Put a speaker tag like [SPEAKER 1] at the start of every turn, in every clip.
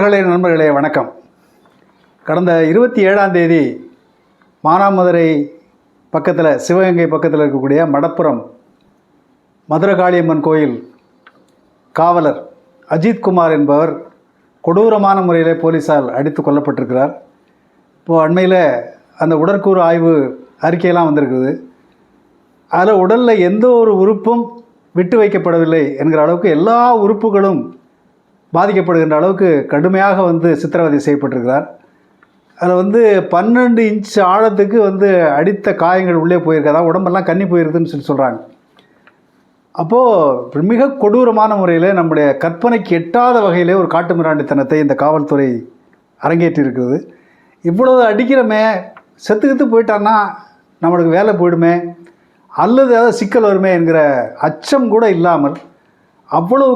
[SPEAKER 1] மகளே நண்பர்களே வணக்கம். கடந்த 27ஆம் தேதி மானாமதுரை பக்கத்தில் சிவகங்கை பக்கத்தில் இருக்கக்கூடிய மடப்புறம் மதுரகாளியம்மன் கோயில் காவலர் அஜித்குமார் என்பவர் கொடூரமான முறையில் போலீஸால் அடித்து கொல்லப்பட்டிருக்கிறார். இப்போது அண்மையில் அந்த உடற்கூறு ஆய்வு அறிக்கையெல்லாம் வந்திருக்குது. அதில் உடலில் எந்த ஒரு உறுப்பும் விட்டு வைக்கப்படவில்லை என்கிற அளவுக்கு எல்லா உறுப்புகளும் பாதிக்கப்படுகின்ற அளவுக்கு கடுமையாக சித்திரவதை செய்யப்பட்டிருக்கிறார். அதில் 12 இன்ச் ஆழத்துக்கு அடித்த காயங்கள் உள்ளே போயிருக்கதா, உடம்பெல்லாம் கன்னி போயிருக்குதுன்னு சொல்கிறாங்க. அப்போது மிக கொடூரமான முறையில் நம்முடைய கற்பனைக்கு எட்டாத வகையிலே ஒரு காட்டு மிராண்டித்தனத்தை இந்த காவல்துறை அரங்கேற்றி இருக்கிறது. இவ்வளவு அடிக்கிறமே, செத்துக்கிட்டு போயிட்டான்னா நம்மளுக்கு வேலை போயிடுமே அல்லது ஏதாவது சிக்கல் வருமே என்கிற அச்சம் கூட இல்லாமல் அவ்வளவு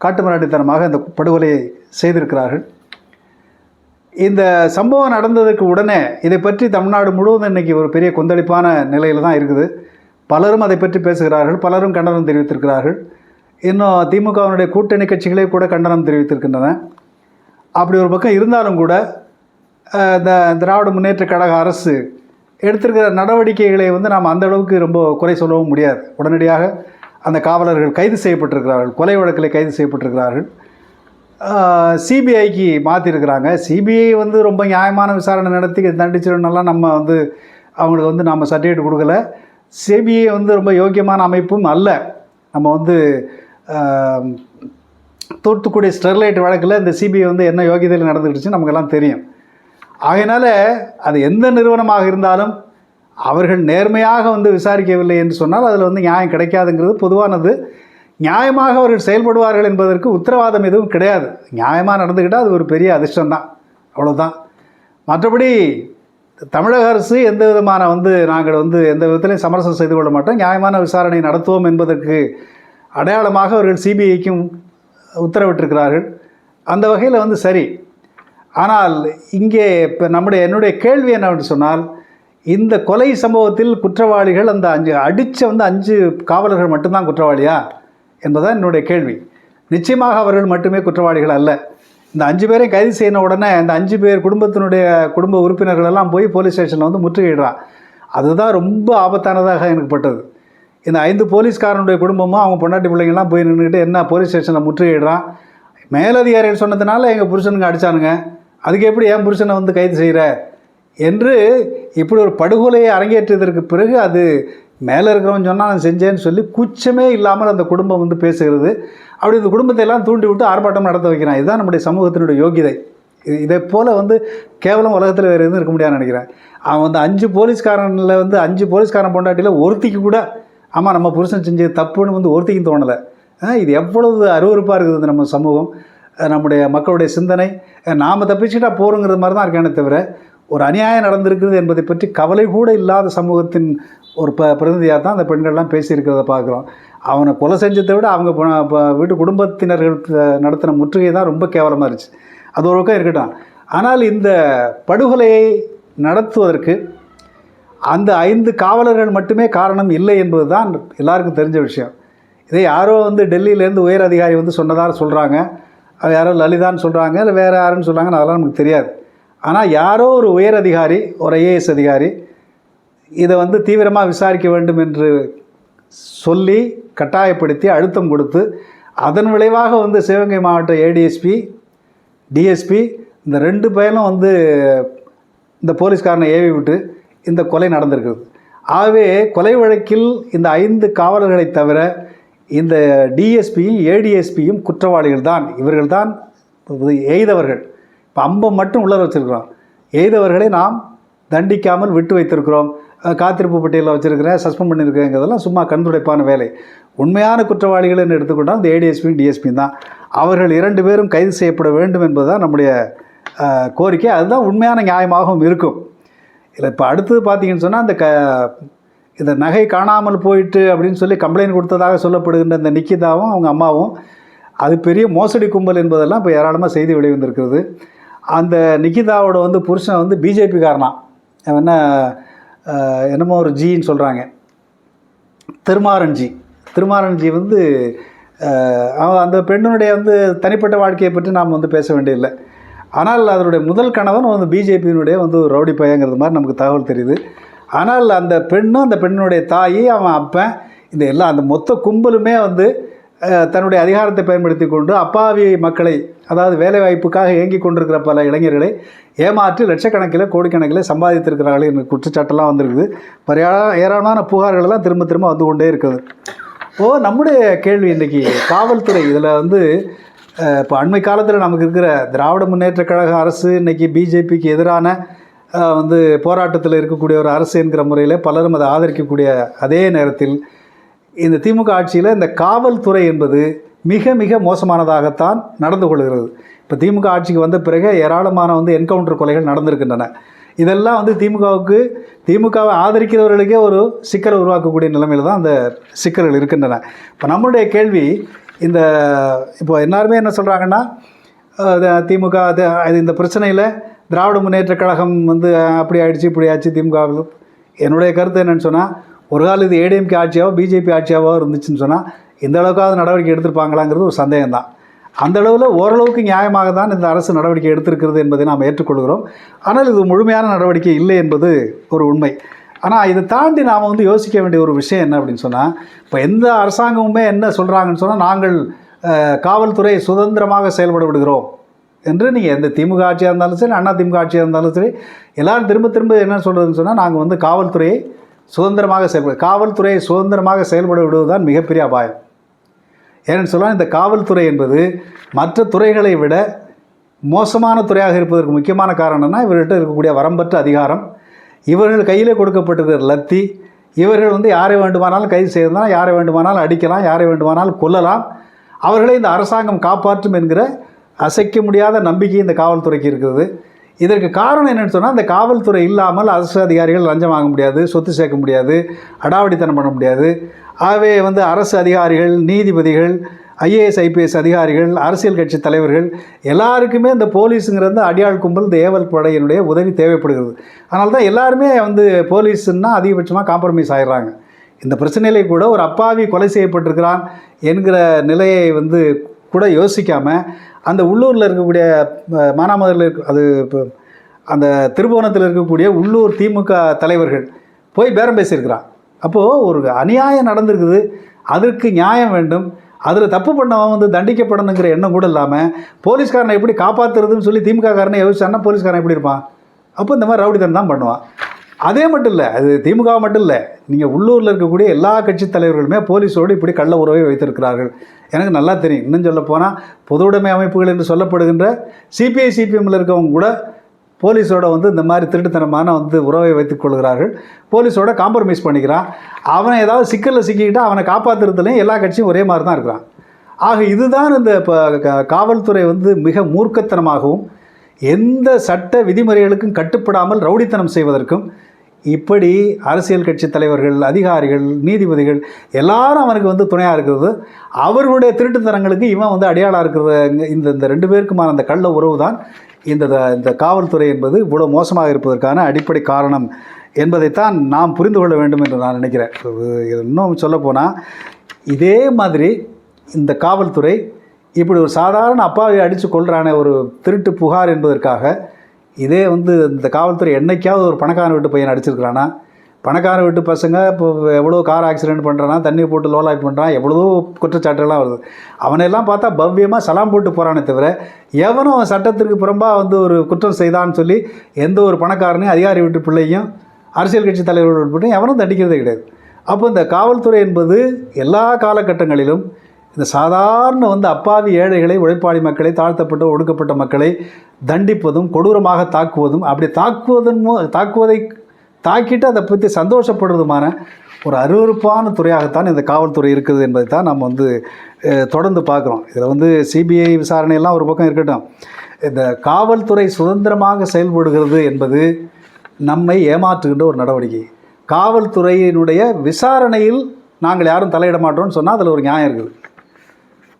[SPEAKER 1] காட்டு மிராண்டித்தனமாக இந்த படுகொலையை செய்திருக்கிறார்கள். இந்த சம்பவம் நடந்ததுக்கு உடனே இதை பற்றி தமிழ்நாடு முழுவதும் இன்றைக்கி ஒரு பெரிய கொந்தளிப்பான நிலையில் தான் இருக்குது. பலரும் அதை பற்றி பேசுகிறார்கள், பலரும் கண்டனம் தெரிவித்திருக்கிறார்கள். இன்னும் திமுகவினுடைய கூட்டணி கட்சிகளே கூட கண்டனம் தெரிவித்திருக்கின்றன. அப்படி ஒரு பக்கம் இருந்தாலும் கூட இந்த திராவிட முன்னேற்ற கழக அரசு எடுத்திருக்கிற நடவடிக்கைகளை நாம் அந்த அளவுக்கு ரொம்ப குறை சொல்லவும் முடியாது. உடனடியாக அந்த காவலர்கள் கைது செய்யப்பட்டிருக்கிறார்கள், கொலை வழக்கில் கைது செய்யப்பட்டிருக்கிறார்கள். சிபிஐக்கு மாற்றிருக்கிறாங்க. சிபிஐ ரொம்ப நியாயமான விசாரணை நடத்தி தண்டிச்சிடணும்லாம் நம்ம அவங்களுக்கு நம்ம சர்டிஃபிகேட் கொடுக்கல. சிபிஐ ரொம்ப யோக்கியமான அமைப்பும் அல்ல. நம்ம தூத்துக்குடி ஸ்டெர்லைட் வழக்கில் இந்த சிபிஐ என்ன யோகியதையில் நடந்துக்கிடுச்சு நமக்கெல்லாம் தெரியும். ஆகையினால அது எந்த நிறுவனமாக இருந்தாலும் அவர்கள் நேர்மையாக விசாரிக்கவில்லை என்று சொன்னால் அதில் நியாயம் கிடைக்காதுங்கிறது பொதுவானது. நியாயமாக அவர்கள் செயல்படுவார்கள் என்பதற்கு உத்தரவாதம் எதுவும் கிடையாது. நியாயமாக நடந்துக்கிட்டால் அது ஒரு பெரிய அதிர்ஷ்டம்தான், அவ்வளோதான். மற்றபடி தமிழக அரசு எந்த விதமான நாங்கள் எந்த விதத்திலையும் சமரசம் செய்து கொள்ள மாட்டோம், நியாயமான விசாரணை நடத்துவோம் என்பதற்கு அடையாளமாக அவர்கள் சிபிஐக்கும் உத்தரவிட்டிருக்கிறார்கள். அந்த வகையில் சரி. ஆனால் இங்கே இப்போ என்னுடைய கேள்வி என்னவென்று சொன்னால், இந்த கொலை சம்பவத்தில் குற்றவாளிகள் அந்த 5 காவலர்கள் மட்டும்தான் குற்றவாளியா என்பதுதான் என்னுடைய கேள்வி. நிச்சயமாக அவர்கள் மட்டுமே குற்றவாளிகள் அல்ல. இந்த 5 பேரையும் கைது செய்யணும் உடனே இந்த 5 பேர் குடும்ப உறுப்பினர்கள் எல்லாம் போய் போலீஸ் ஸ்டேஷனில் முற்றுகையிடுறான். அதுதான் ரொம்ப ஆபத்தானதாக எனக்கு பட்டது. இந்த 5 போலீஸ்காரனுடைய குடும்பமும் அவங்க பொண்டாட்டி பிள்ளைங்கள்லாம் போய் நின்றுக்கிட்டு என்ன போலீஸ் ஸ்டேஷனில் முற்றுகையிடுறான். மேலதிகாரிகள் சொன்னதுனால எங்கள் புருஷனுங்க அடித்தானுங்க, அதுக்கு எப்படி என் புருஷனை கைது செய்கிற என்று இப்படி ஒரு படுகொலையை அரங்கேற்றியதற்கு பிறகு அது மேலே இருக்கிறவன் சொன்னால் நான் செஞ்சேன்னு சொல்லி கூச்சமே இல்லாமல் அந்த குடும்பம் பேசுகிறது. அப்படி இந்த குடும்பத்தை எல்லாம் தூண்டி விட்டு ஆர்ப்பாட்டம் நடத்த வைக்கிறான். இதுதான் நம்முடைய சமூகத்தினுடைய யோகிதை. இதை போல் கேவலம் உலகத்தில் வேறு எதுவும் இருக்க முடியாதுன்னு நினைக்கிறேன். அவன் 5 போலீஸ்காரனில் 5 போலீஸ்காரன் பொண்டாட்டியில் ஒருத்திக்கு கூட ஆமாம் நம்ம புருஷன் செஞ்சது தப்புன்னு ஒருத்திக்கும் தோணலை. இது எவ்வளவு அருவருப்பாக இருக்குது நம்ம சமூகம், நம்முடைய மக்களுடைய சிந்தனை. நாம் தப்பிச்சுட்டா போகிறோங்கிறது மாதிரி தான் இருக்கானே தவிர ஒரு அநியாயம் நடந்திருக்கிறது என்பதை பற்றி கவலை கூட இல்லாத சமூகத்தின் ஒரு பிரதிநிதியாக தான் அந்த பெண்கள்லாம் பேசியிருக்கிறத பார்க்குறோம். அவனை கொலை செஞ்சதை விட அவங்க வீட்டு குடும்பத்தினர்கள் நடத்தின முற்றுகை தான் ரொம்ப கேவலமாக இருந்துச்சு. அது ஒரு பக்கம் இருக்கட்டும். ஆனால் இந்த படுகொலையை நடத்துவதற்கு அந்த 5 காவலர்கள் மட்டுமே காரணம் இல்லை என்பது தான் எல்லாருக்கும் தெரிஞ்ச விஷயம். இதை யாரோ டெல்லியிலேருந்து உயர் அதிகாரி சொன்னதாக சொல்கிறாங்க. அது யாரோ லலிதான்னு சொல்கிறாங்க, இல்லை வேறு யாருன்னு சொல்கிறாங்கன்னு அதெல்லாம் நமக்கு தெரியாது. ஆனால் யாரோ ஒரு உயர் அதிகாரி, ஒரு ஐஏஎஸ் அதிகாரி இதை தீவிரமாக விசாரிக்க வேண்டும் என்று சொல்லி கட்டாயப்படுத்தி அழுத்தம் கொடுத்து அதன் விளைவாக சிவகங்கை மாவட்ட ஏடிஎஸ்பி டிஎஸ்பி இந்த 2 பேரும் இந்த போலீஸ்காரனை ஏவி விட்டு இந்த கொலை நடந்திருக்கிறது. ஆகவே கொலை வழக்கில் இந்த 5 காவலர்களை தவிர இந்த டிஎஸ்பியும் ஏடிஎஸ்பியும் குற்றவாளிகள் தான். இவர்கள் தான் எய்தவர்கள். இப்போ அம்பம் மட்டும் உள்ளர வச்சுருக்கிறோம். எய்தவர்களை நாம் தண்டிக்காமல் விட்டு வைத்திருக்கிறோம், காத்திருப்பு பட்டியலில் வச்சுருக்கிறேன், சஸ்பெண்ட் பண்ணியிருக்கிறேங்கிறதெல்லாம் சும்மா கண்துடைப்பான வேலை. உண்மையான குற்றவாளிகள் என்று எடுத்துக்கொண்டால் இந்த ஏடிஎஸ்பியும் டிஎஸ்பியும் தான். அவர்கள் 2 பேரும் கைது செய்யப்பட வேண்டும் என்பது தான் நம்முடைய கோரிக்கை. அதுதான் உண்மையான நியாயமாகவும் இருக்கும். இல்லை இப்போ அடுத்தது பார்த்தீங்கன்னு சொன்னால் இந்த நகை காணாமல் போயிட்டு அப்படின்னு சொல்லி கம்ப்ளைண்ட் கொடுத்ததாக சொல்லப்படுகின்ற இந்த நிக்கிதாவும் அவங்க அம்மாவும் அது பெரிய மோசடி கும்பல் என்பதெல்லாம் இப்போ ஏராளமாக செய்தி வெளிவந்திருக்கிறது. அந்த நிக்கிதாவோட புருஷன் பிஜேபிக்காரனா, என்னமோ ஒரு ஜின்னு சொல்கிறாங்க, திருமாறன்ஜி அந்த பெண்ணுடைய வந்து தனிப்பட்ட வாழ்க்கையை பற்றி நாம் வந்து பேச வேண்டியதில்லை. ஆனால் அதனுடைய முதல் கணவன் வந்து பிஜேபியினுடைய வந்து ரவுடி பையங்கிறது மாதிரி நமக்கு தகவல் தெரியுது. ஆனால் அந்த பெண்ணும் அந்த பெண்ணுடைய தாய் அவன் அப்பன் இந்த எல்லாம் அந்த மொத்த கும்பலுமே வந்து தன்னுடைய அதிகாரத்தை பயன்படுத்தி கொண்டு அப்பாவி மக்களை, அதாவது வேலைவாய்ப்புக்காக இயங்கி கொண்டிருக்கிற பல இளைஞர்களை ஏமாற்றி லட்சக்கணக்கில் கோடிக்கணக்கில் சம்பாதித்திருக்கிறார்கள் என்ற குற்றச்சாட்டெல்லாம் வந்திருக்குது. ஏராளமான புகார்களெல்லாம் திரும்ப திரும்ப வந்து கொண்டே இருக்குது. நம்முடைய கேள்வி இன்றைக்கி காவல்துறை இதில் வந்து இப்போ அண்மை காலத்தில் நமக்கு இருக்கிற திராவிட முன்னேற்ற கழக அரசு இன்றைக்கி பிஜேபிக்கு எதிரான வந்து போராட்டத்தில் இருக்கக்கூடிய ஒரு அரசு என்கிற முறையில் பலரும் அதை ஆதரிக்கக்கூடிய அதே நேரத்தில் இந்த திமுக ஆட்சியில் இந்த காவல்துறை என்பது மிக மிக மோசமானதாகத்தான் நடந்து கொள்கிறது. இப்போ திமுக ஆட்சிக்கு வந்த பிறகு ஏராளமான வந்து என்கவுண்டர் கொலைகள் நடந்திருக்கின்றன. இதெல்லாம் வந்து திமுகவை ஆதரிக்கிறவர்களுக்கே ஒரு சிக்கலை உருவாக்கக்கூடிய நிலைமையில் தான் அந்த சிக்கல்கள் இருக்கின்றன. இப்போ நம்மளுடைய கேள்வி இப்போ எல்லாருமே என்ன சொல்கிறாங்கன்னா திமுக இந்த பிரச்சனையில் திராவிட முன்னேற்ற கழகம் வந்து அப்படி ஆயிடுச்சு இப்படி ஆச்சு திமுக. என்னுடைய கருத்து என்னென்னு சொன்னால், ஒரு காலம் இது ஏடிஎம்கே ஆட்சியாவோ பிஜேபி ஆட்சியாவோ இருந்துச்சுன்னு சொன்னால் இந்த அளவுக்காவது நடவடிக்கை எடுத்திருப்பாங்களாங்கிறது ஒரு சந்தேகம் தான். அந்த அளவில் ஓரளவுக்கு நியாயமாக தான் இந்த அரசு நடவடிக்கை எடுத்திருக்கிறது என்பதை நாம் ஏற்றுக்கொள்கிறோம். ஆனால் இது முழுமையான நடவடிக்கை இல்லை என்பது ஒரு உண்மை. ஆனால் இதை தாண்டி நாம் வந்து யோசிக்க வேண்டிய ஒரு விஷயம் என்ன அப்படின்னு சொன்னால், இப்போ எந்த அரசாங்கமுமே என்ன சொல்கிறாங்கன்னு சொன்னால், நாங்கள் காவல்துறை சுதந்திரமாக செயல்பட விடுகிறோம் என்று. நீங்கள் எந்த திமுக ஆட்சியாக இருந்தாலும் சரி, அண்ணா திமுக ஆட்சியாக இருந்தாலும் சரி, எல்லோரும் திரும்ப திரும்ப என்ன சொல்கிறதுன்னு சொன்னால், நாங்கள் வந்து காவல்துறையை சுதந்திரமாக செயல்பட விடுவது தான் மிகப்பெரிய அபாயம். ஏன்னு சொன்னால், இந்த காவல்துறை என்பது மற்ற துறைகளை விட மோசமான துறையாக இருப்பதற்கு முக்கியமான காரணம்னா இவர்கிட்ட இருக்கக்கூடிய வரம்பற்ற அதிகாரம், இவர்கள் கையில் கொடுக்கப்பட்டிருக்கிற லத்தி, இவர்கள் வந்து யாரை வேண்டுமானாலும் கைது செய்யலாம், யாரை வேண்டுமானாலும் அடிக்கலாம், யாரை வேண்டுமானாலும் கொல்லலாம், அவர்களை இந்த அரசாங்கம் காப்பாற்றும் என்கிற அசைக்க முடியாத நம்பிக்கை இந்த காவல்துறைக்கு இருக்கிறது. இதற்கு காரணம் என்னென்னு சொன்னால், இந்த காவல்துறை இல்லாமல் அரசு அதிகாரிகள் லஞ்சம் வாங்க முடியாது, சொத்து சேர்க்க முடியாது, அடாவடித்தனம் பண்ண முடியாது. ஆகவே வந்து அரசு அதிகாரிகள், நீதிபதிகள், ஐஏஎஸ் ஐபிஎஸ் அதிகாரிகள், அரசியல் கட்சி தலைவர்கள் எல்லாருக்குமே இந்த போலீஸுங்கிறது அடியாள் கும்பல், இந்த ஏவல் படையினுடைய உதவி தேவைப்படுகிறது. அதனால தான் எல்லாருமே வந்து போலீஸுன்னா அதிகபட்சமாக காம்ப்ரமைஸ் ஆகிடுறாங்க. இந்த பிரச்சனையிலே கூட ஒரு அப்பாவி கொலை செய்யப்பட்டிருக்கிறான் என்கிற நிலையை வந்து கூட யோசிக்காமல் அந்த உள்ளூரில் இருக்கக்கூடிய மானாமதுரில் அது இப்போ அந்த திருபுவனத்தில் இருக்கக்கூடிய உள்ளூர் திமுக தலைவர்கள் போய் பேரம் பேசியிருக்கிறான். அப்போது ஒரு அநியாயம் நடந்திருக்குது, அதற்கு நியாயம் வேண்டும், அதில் தப்பு பண்ணவன் வந்து தண்டிக்கப்படணுங்கிற எண்ணம் கூட இல்லாமல் போலீஸ்காரனை எப்படி காப்பாற்றுறதுன்னு சொல்லி திமுககாரனை யோசிச்சான்னா போலீஸ்காரன் எப்படி இருப்பான்? அப்போ இந்த மாதிரி ரவுடித்தனம் தான் பண்ணுவான். அதே மட்டும் இல்லை, அது திமுக மட்டும் இல்லை, நீங்கள் உள்ளூரில் இருக்கக்கூடிய எல்லா கட்சி தலைவர்களுமே போலீஸோடு இப்படி கள்ள உறவை வைத்திருக்கிறார்கள். எனக்கு நல்லா தெரியும். இன்னும் சொல்ல போனால் பொது உடைமை அமைப்புகள் என்று சொல்லப்படுகின்ற சிபிஐ சிபிஎம்மில் இருக்கவங்க கூட போலீஸோட வந்து இந்த மாதிரி திருட்டுத்தனமான வந்து உறவை வைத்துக் கொள்கிறார்கள். போலீஸோட காம்ப்ரமைஸ் பண்ணிக்கிறான். அவனை ஏதாவது சிக்கலில் சிக்கிக்கிட்டால் அவனை காப்பாற்றுறதுலையும் எல்லா கட்சியும் ஒரே மாதிரி தான் இருக்கிறான். ஆக இதுதான் இந்த இப்போ காவல்துறை வந்து மிக மூர்க்கத்தனமாகவும் எந்த சட்ட விதிமுறைகளுக்கும் கட்டுப்படாமல் ரவுடித்தனம் செய்வதற்கும், இப்படி அரசியல் கட்சி தலைவர்கள், அதிகாரிகள், நீதிபதிகள் எல்லாரும் அவனுக்கு வந்து துணையாக இருக்கிறது. அவர்களுடைய திருட்டுத்தனங்களுக்கு இவன் வந்து அடையாளாக இருக்கிற இந்த ரெண்டு பேருக்குமான அந்த கள்ள உறவு தான் இந்த காவல்துறை என்பது இவ்வளோ மோசமாக இருப்பதற்கான அடிப்படை காரணம் என்பதைத்தான் நாம் புரிந்து கொள்ள வேண்டும் என்று நான் நினைக்கிறேன். இன்னும் சொல்லப்போனால், இதே மாதிரி இந்த காவல்துறை இப்படி ஒரு சாதாரண அப்பாவை அடித்து கொள்கிறான ஒரு திருட்டு புகார் என்பதற்காக இதே வந்து இந்த காவல்துறை என்னைக்காவது ஒரு பணக்கார வீட்டு பையன் அடிச்சிருக்கிறானா? பணக்கார வீட்டு பசங்க இப்போ எவ்வளோ கார் ஆக்சிடென்ட் பண்ணுறானா, தண்ணி போட்டு லோலாக் பண்ணுறான், எவ்வளோ குற்றச்சாட்டுகள்லாம் வருது. அவனெல்லாம் பார்த்தா பவ்யமாக சலாம் போட்டு போகிறானே தவிர, எவனும் அவன் சட்டத்திற்கு புறம்பாக வந்து ஒரு குற்றம் செய்தான்னு சொல்லி எந்த ஒரு பணக்காரனையும், அதிகாரி வீட்டு பிள்ளையும், அரசியல் கட்சி தலைவர்கள் உட்பட்டு எவனும் தண்டிக்கிறதே கிடையாது. அப்போ இந்த காவல்துறை என்பது எல்லா காலகட்டங்களிலும் இந்த சாதாரண வந்து அப்பாவி ஏழைகளை, உழைப்பாளி மக்களை, தாழ்த்தப்பட்ட ஒடுக்கப்பட்ட மக்களை தண்டிப்பதும் கொடூரமாக தாக்குவதும், அப்படி தாக்குவதை தாக்கிட்டு அதை பற்றி சந்தோஷப்படுறதுமான ஒரு அருவருப்பான துறையாகத்தான் இந்த காவல்துறை இருக்குது என்பதை தான் நம்ம வந்து தொடர்ந்து பார்க்குறோம். இதில் வந்து சிபிஐ விசாரணையெல்லாம் ஒரு பக்கம் இருக்கட்டும், இந்த காவல்துறை சுதந்திரமாக செயல்படுகிறது என்பது நம்மை ஏமாற்றுகின்ற ஒரு நடவடிக்கை. காவல்துறையினுடைய விசாரணையில் நாங்கள் யாரும் தலையிட மாட்டோம்னு சொன்னால் அதில் ஒரு நியாயம் இருக்குது.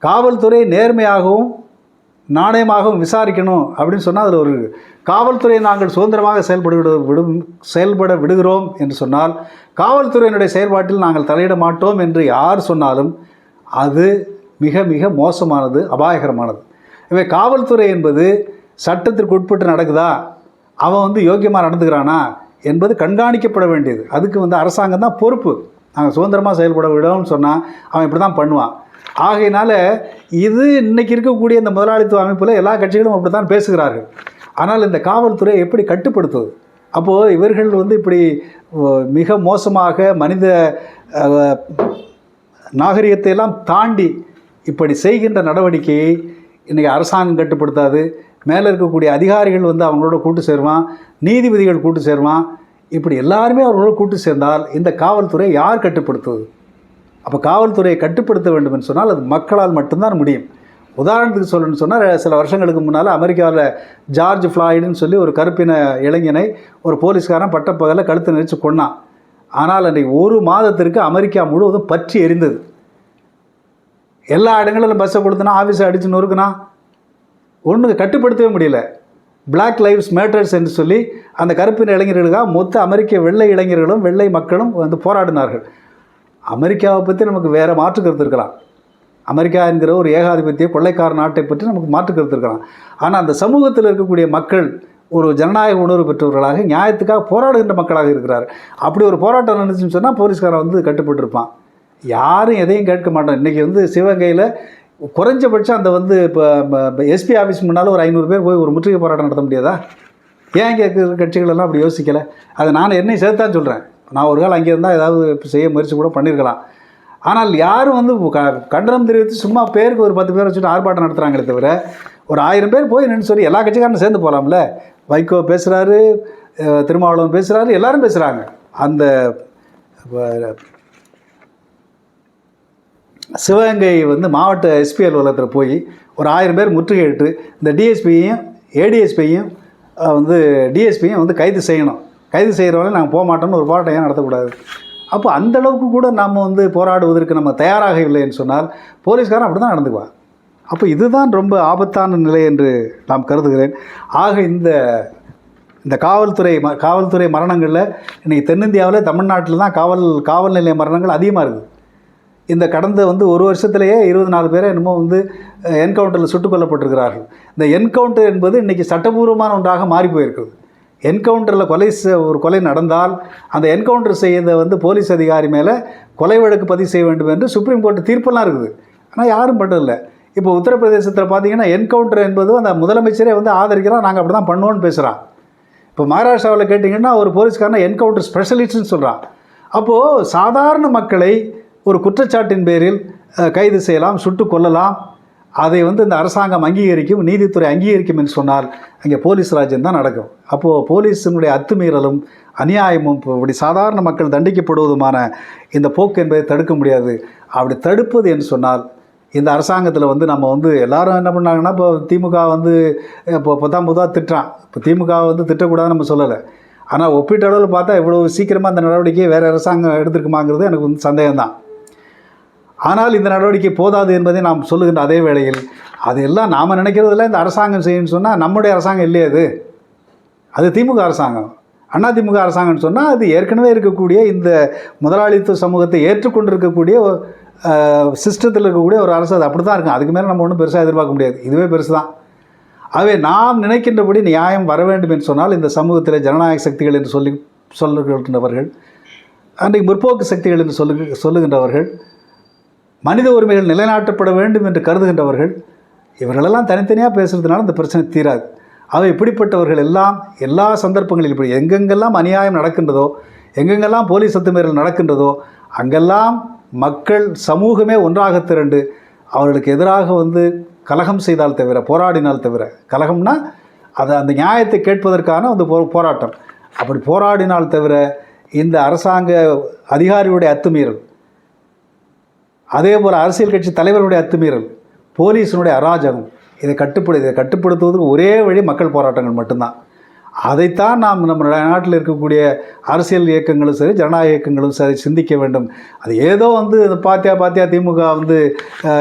[SPEAKER 1] காவல்துறை நேர்மையாகவும் நாணயமாகவும் விசாரிக்கணும் அப்படின்னு சொன்னால் அதில் ஒரு காவல்துறையை நாங்கள் சுதந்திரமாக செயல்பட விடுகிறோம் என்று சொன்னால், காவல்துறையினுடைய செயல்பாட்டில் நாங்கள் தலையிட மாட்டோம் என்று யார் சொன்னாலும் அது மிக மிக மோசமானது, அபாயகரமானது. எனவே காவல்துறை என்பது சட்டத்திற்கு உட்பட்டு நடக்குதா, அவன் வந்து யோக்கியமாக நடந்துக்கிறானா என்பது கண்காணிக்கப்பட வேண்டியது. அதுக்கு வந்து அரசாங்கம் தான் பொறுப்பு. நாங்கள் சுதந்திரமாக செயல்பட விடணும்னு சொன்னால் அவன் இப்படி தான் பண்ணுவான். ஆகையினால இது இன்றைக்கி இருக்கக்கூடிய இந்த முதலாளித்துவ அமைப்பில் எல்லா கட்சிகளும் அப்படி தான் பேசுகிறார்கள். ஆனால் இந்த காவல்துறை எப்படி கட்டுப்படுத்துவது? அப்போது இவர்கள் வந்து இப்படி மிக மோசமாக மனித நாகரிகத்தை எல்லாம் தாண்டி இப்படி செய்கின்ற நடவடிக்கையை இன்றைக்கி அரசாங்கம் கட்டுப்படுத்தாது. மேலே இருக்கக்கூடிய அதிகாரிகள் வந்து அவங்களோட கூட்டு சேருவான், நீதிபதிகள் கூட்டு சேருவான். இப்படி எல்லாருமே அவர்களோட கூட்டு சேர்ந்தால் இந்த காவல்துறை யார் கட்டுப்படுத்துவது? அப்போ காவல்துறையை கட்டுப்படுத்த வேண்டும் என்று சொன்னால் அது மக்களால் மட்டும்தான் முடியும். உதாரணத்துக்கு சொல்லணும்னு சொன்னால், சில வருஷங்களுக்கு முன்னால் அமெரிக்காவில் ஜார்ஜ் ஃப்ளாய்டுன்னு சொல்லி ஒரு கருப்பின இளைஞனை ஒரு போலீஸ்காரன் பட்டப்பகலில் கழுத்தை நெரிச்சு கொன்னான். ஆனால் அன்றைக்கு ஒரு மாதத்திற்கு அமெரிக்கா முழுவதும் பற்றி எரிந்தது. எல்லா இடங்களிலும் பஸ்ஸை கொடுத்தனா, ஆஃபீஸை அடித்து நொறுக்குனா, ஒன்றுக்கு கட்டுப்படுத்தவே முடியல. பிளாக் லைவ்ஸ் மேட்டர்ஸ் என்று சொல்லி அந்த கருப்பின இளைஞர்களுக்காக மொத்த அமெரிக்க வெள்ளை இளைஞர்களும் வெள்ளை மக்களும் வந்து போராடினார்கள். அமெரிக்காவை பற்றி நமக்கு வேறு மாற்று கருத்து இருக்கலாம். அமெரிக்கா என்கிற ஒரு ஏகாதிபத்திய கொள்ளைக்கார நாட்டை பற்றி நமக்கு மாற்று கருத்து இருக்கலாம். ஆனால் அந்த சமூகத்தில் இருக்கக்கூடிய மக்கள் ஒரு ஜனநாயக உணர்வு பெற்றவர்களாக நியாயத்துக்காக போராடுகின்ற மக்களாக இருக்கிறார். அப்படி ஒரு போராட்டம் நடந்துச்சுன்னு சொன்னால் போலீஸ்காரன் வந்து கட்டுப்பட்டுருப்பான். யாரும் எதையும் கேட்க மாட்டோம். இன்றைக்கி வந்து சிவகங்கையில் குறைஞ்சபட்சம் அந்த வந்து இப்போ எஸ்பி ஆஃபீஸ் முன்னால் ஒரு 500 பேர் போய் ஒரு முற்றுகை போராட்டம் நடத்த முடியாதா? ஏன் இங்கே இருக்கிற கட்சிகளெல்லாம் அப்படி யோசிக்கலை? அதை நான் என்னையும் சேர்த்தான் சொல்கிறேன். நான் ஒரு காலம் அங்கே இருந்தால் ஏதாவது செய்ய முயற்சி கூட பண்ணியிருக்கலாம். ஆனால் யாரும் வந்து கண்டனம் தெரிவித்து சும்மா பேருக்கு ஒரு 10 பேர் வச்சுட்டு ஆர்ப்பாட்டம் நடத்துகிறாங்களே தவிர, ஒரு 1000 பேர் போய் நின்று சொல்லி எல்லா கட்சிக்காரனும் சேர்ந்து போகலாம்ல. வைகோ பேசுகிறாரு, திருமாவளவன் பேசுகிறாரு, எல்லாரும் பேசுகிறாங்க. அந்த சிவகங்கை வந்து மாவட்ட எஸ்பி அலுவலகத்தில் போய் ஒரு 1000 பேர் முற்றுகையிட்டு இந்த டிஎஸ்பியையும் ஏடிஎஸ்பியையும் வந்து டிஎஸ்பியும் வந்து கைது செய்யணும். கைது செய்கிறவங்களே நாங்கள் போக மாட்டோம்னு ஒரு போராட்டம் ஏன் நடத்தக்கூடாது? அப்போ அந்தளவுக்கு கூட நம்ம வந்து போராடுவதற்கு நம்ம தயாராக இல்லைன்னு சொன்னால் போலீஸ்காரன் அப்படி தான் நடந்துக்குவான். அப்போ இதுதான் ரொம்ப ஆபத்தான நிலை என்று நாம் கருதுகிறேன். ஆக இந்த காவல்துறை மரணங்களில் இன்றைக்கி தென்னிந்தியாவில் தமிழ்நாட்டில் தான் காவல் நிலைய மரணங்கள் அதிகமாக இருக்குது. இந்த கடந்த வந்து ஒரு வருஷத்துலேயே 24 பேரை என்னமோ வந்து என்கவுண்டரில் சுட்டுக் கொல்லப்பட்டிருக்கிறார்கள். இந்த என்கவுண்டர் என்பது இன்றைக்கி சட்டபூர்வமான ஒன்றாக மாறி போயிருக்குது. என்கவுண்டரில் ஒரு கொலை நடந்தால் அந்த என்கவுண்டர் செய்த வந்து போலீஸ் அதிகாரி மேலே கொலை வழக்கு பதிவு செய்ய வேண்டும் என்று சுப்ரீம் கோர்ட்டு தீர்ப்பெல்லாம் இருக்குது. ஆனால் யாரும் பண்ணுறதில்லை. இப்போ உத்தரப்பிரதேசத்தில் பார்த்தீங்கன்னா என்கவுண்டர் என்பது அந்த முதலமைச்சரே வந்து ஆதரிக்கிறான், நாங்கள் அப்படி தான் பண்ணுவோன்னு பேசுகிறான். இப்போ மகாராஷ்டிராவில் கேட்டிங்கன்னா ஒரு போலீஸ்காரனை என்கவுண்டர் ஸ்பெஷலிஸ்ட்னு சொல்கிறான். அப்போது சாதாரண மக்களை ஒரு குற்றச்சாட்டின் பேரில் கைது செய்யலாம், சுட்டு கொல்லலாம். அதை வந்து இந்த அரசாங்கம் அங்கீகரிக்கும், நீதித்துறை அங்கீகரிக்கும் என்று சொன்னால் அங்கே போலீஸ் ராஜ்யம் தான் நடக்கும். அப்போது போலீஸினுடைய அத்துமீறலும் அநியாயமும் இப்படி சாதாரண மக்கள் தண்டிக்கப்படுவதுமான இந்த போக்கு என்பதை தடுக்க முடியாது. அப்படி தடுப்பது என்று சொன்னால் இந்த அரசாங்கத்தில் வந்து நம்ம வந்து எல்லாரும் என்ன பண்ணாங்கன்னா, இப்போ திமுக வந்து இப்போ பொதுவாக திட்டுறான். இப்போ திமுக வந்து திட்டக்கூடாதுன்னு நம்ம சொல்லலை. ஆனால் ஒப்பீட்டளவில் பார்த்தா இவ்வளோ சீக்கிரமாக அந்த நடவடிக்கையை வேறு அரசாங்கம் எடுத்திருக்குமாங்கிறது எனக்கு வந்து சந்தேகம்தான். ஆனால் இந்த நடவடிக்கை போதாது என்பதை நாம் சொல்லுகின்ற அதே வேளையில் அதெல்லாம் நாம் நினைக்கிறதில்ல இந்த அரசாங்கம் செய்யணும்னு சொன்னால் நம்முடைய அரசாங்கம் இல்லையே, அது திமுக அரசாங்கம். அதிமுக அரசாங்கம்னு சொன்னால் அது ஏற்கனவே இருக்கக்கூடிய இந்த முதலாளித்துவ சமூகத்தை ஏற்றுக்கொண்டிருக்கக்கூடிய சிஸ்டத்தில் இருக்கக்கூடிய ஒரு அரசு. அது அப்படி தான் இருக்கும். அதுக்கு மேலே நம்ம ஒன்றும் பெருசாக எதிர்பார்க்க முடியாது. இதுவே பெருசு தான். ஆகவே நாம் நினைக்கின்றபடி நியாயம் வர வேண்டும் என்று சொன்னால் இந்த சமூகத்தில் ஜனநாயக சக்திகள் என்று சொல்லுகின்றவர்கள், அன்றைக்கு முற்போக்கு சக்திகள் என்று சொல்லுகின்றவர்கள், மனித உரிமைகள் நிலைநாட்டப்பட வேண்டும் என்று கருதுகின்றவர்கள், இவர்களெல்லாம் தனித்தனியாக பேசுகிறதுனால இந்த பிரச்சனை தீராது. அவை இப்படிப்பட்டவர்கள் எல்லாம் எல்லா சந்தர்ப்பங்களில் இப்படி எங்கெங்கெல்லாம் அநியாயம் நடக்கின்றதோ, எங்கெங்கெல்லாம் போலீஸ் அத்துமீறல் நடக்கின்றதோ அங்கெல்லாம் மக்கள் சமூகமே ஒன்றாக திரண்டு அவர்களுக்கு எதிராக வந்து கலகம் செய்தால் தவிர, போராடினால் தவிர, கலகம்னா அது அந்த நியாயத்தை கேட்பதற்கான அந்த போராட்டம், அப்படி போராடினால் தவிர இந்த அரசாங்க அதிகாரியுடைய அத்துமீறல், அதே போல் அரசியல் கட்சி தலைவருடைய அத்துமீறல், போலீஸினுடைய அராஜகம், இதை கட்டுப்படுத்துவதற்கு ஒரே வழி மக்கள் போராட்டங்கள் மட்டும்தான். அதைத்தான் நாம் நம்ம நாட்டில் இருக்கக்கூடிய அரசியல் இயக்கங்களும் சரி, ஜனநாயக இயக்கங்களும் சரி சிந்திக்க வேண்டும். அது ஏதோ வந்து பாத்தியா திமுக வந்து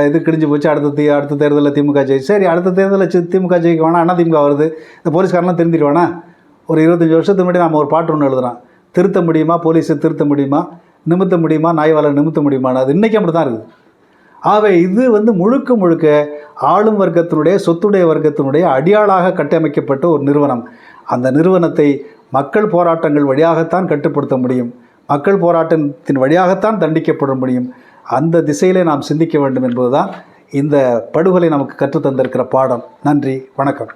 [SPEAKER 1] இது கிழிஞ்சு போச்சு, அடுத்த தேர்தலில் திமுக ஜெயிச்சு, சரி அடுத்த தேர்தலில் திமுக ஜெயிக்க வேணாம், திமுக வருது, இந்த போலீஸ்காரெலாம் திருந்திடுவானா? ஒரு 25 வருஷத்துக்கு முன்னாடி நம்ம ஒரு பாட்டு ஒன்று எழுதுகிறோம், திருத்த முடியுமா போலீஸை திருத்த முடியுமா, நிமித்த முடியுமா நாய்வாலை நிமித்த முடியுமான்னு. அது இன்றைக்கி அப்படி தான் இருக்குது. ஆகவே இது வந்து முழுக்க முழுக்க ஆளும் வர்க்கத்தினுடைய சொத்துடைய வர்க்கத்தினுடைய அடியாளாக கட்டமைக்கப்பட்ட ஒரு நிறுவனம். அந்த நிறுவனத்தை மக்கள் போராட்டங்கள் வழியாகத்தான் கட்டுப்படுத்த முடியும், மக்கள் போராட்டத்தின் வழியாகத்தான் தண்டிக்கப்பட முடியும். அந்த திசையிலே நாம் சிந்திக்க வேண்டும் என்பதுதான் இந்த படுகொலை நமக்கு கற்றுத்தந்திருக்கிற பாடம். நன்றி, வணக்கம்.